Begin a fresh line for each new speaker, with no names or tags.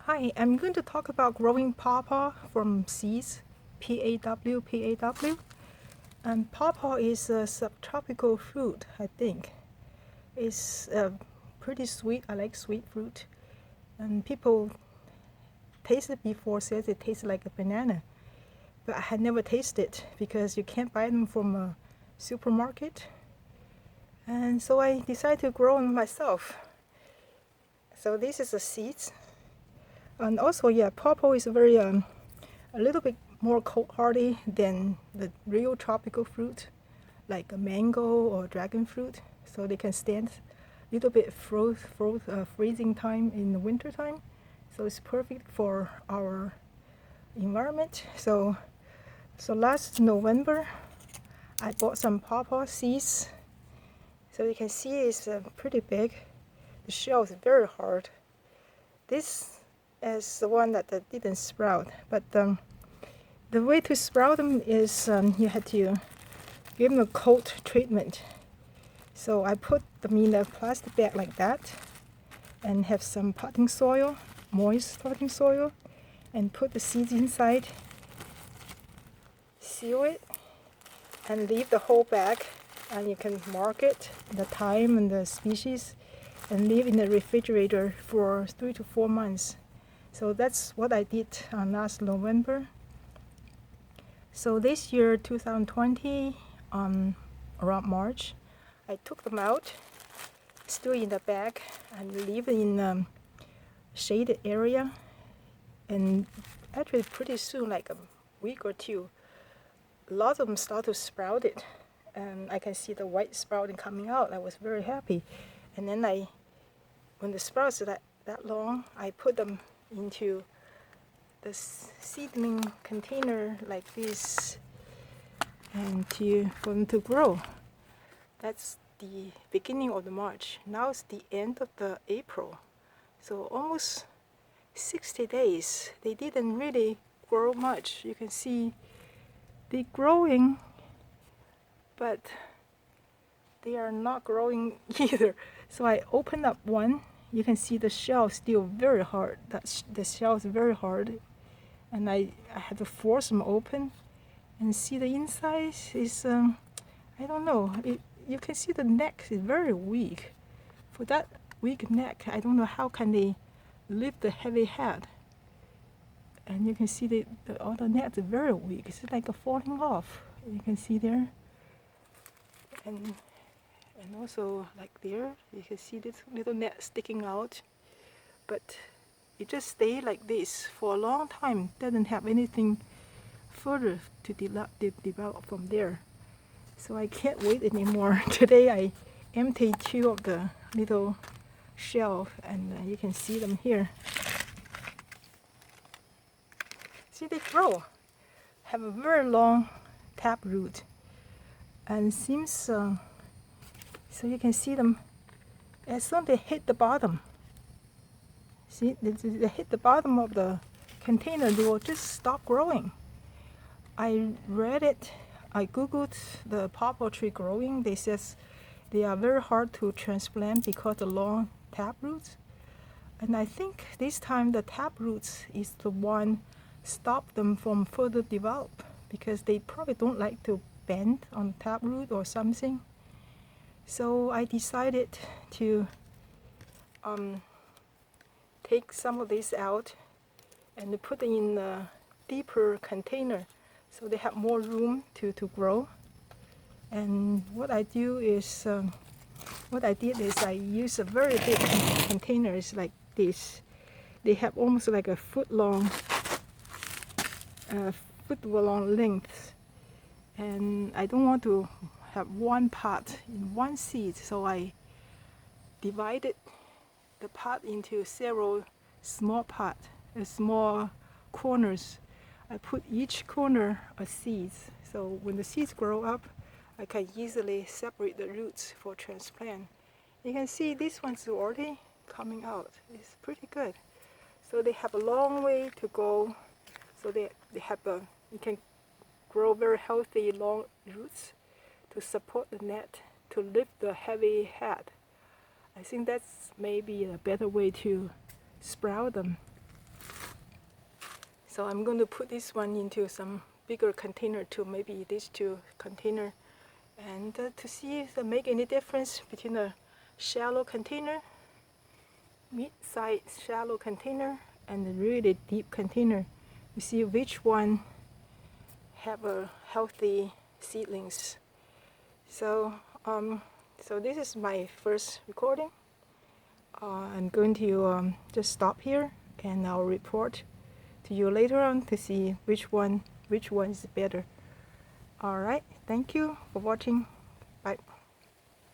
Hi, I'm going to talk about growing pawpaw from seeds, Paw. And pawpaw is a subtropical fruit, I think. It's pretty sweet. I like sweet fruit. And people taste it before says it tastes like a banana. But I had never tasted it because you can't buy them from a supermarket. And so I decided to grow them myself. So this is the seeds. And also, yeah, pawpaw is very a little bit more cold hardy than the real tropical fruit, like a mango or dragon fruit. So they can stand a little bit freezing time in the winter time. So it's perfect for our environment. So last November, I bought some pawpaw seeds. So you can see it's pretty big. The shell is very hard. This is the one that didn't sprout, but the way to sprout them is you had to give them a cold treatment. So I put them in a plastic bag like that and have some potting soil, moist potting soil, and put the seeds inside, seal it, and leave the whole bag. And you can mark it, the time and the species, and leave in the refrigerator for 3 to 4 months. So that's what I did last November. So this year, 2020, around March, I took them out, still in the bag, and leave it in a shaded area. And actually pretty soon, like a week or two, a lot of them start to sprout it. And I can see the white sprouting coming out. I was very happy. And then when the sprouts are that long, I put them into the seedling container like this and for them to grow. That's the beginning of the March. Now it's the end of the April. So almost 60 days. They didn't really grow much. You can see they're growing, but they are not growing either. So I opened up one. You can see the shell is still very hard. The shell is very hard. And I had to force them open and see the inside is, I don't know. You can see the neck is very weak. For that weak neck, I don't know how can they lift the heavy head. And you can see all the neck is very weak. It's like a falling off. You can see there. And also like there, you can see this little net sticking out. But it just stayed like this for a long time. Doesn't have anything further to develop from there. So I can't wait anymore. Today I emptied 2 of the little shells, and you can see them here. See, they grow, have a very long tap root, and seems so you can see them as soon as they hit the bottom. See, they hit the bottom of the container, they will just stop growing. I read it. I googled the pawpaw tree growing. They says they are very hard to transplant because of the long tap roots. And I think this time the tap roots is the one stop them from further develop because they probably don't like to bend on tap root or something. So I decided to take some of this out and put it in a deeper container so they have more room to grow. And what I did is I use a very big containers like this. They have almost like a foot long length, and I don't want to have one pot in one seed, so I divided the pot into several small small corners. I put each corner a seed, so when the seeds grow up, I can easily separate the roots for transplant. You can see this one's already coming out. It's pretty good. So they have a long way to go. So they have you can grow very healthy long roots to support the net, to lift the heavy head. I think that's maybe a better way to sprout them. So I'm going to put this one into some bigger container too, maybe these two container, and to see if they make any difference between a shallow container, mid-size shallow container, and a really deep container. You see which one have a healthy seedlings. So so this is my first recording. I'm going to just stop here, and I'll report to you later on to see which one is better. All right, thank you for watching. Bye.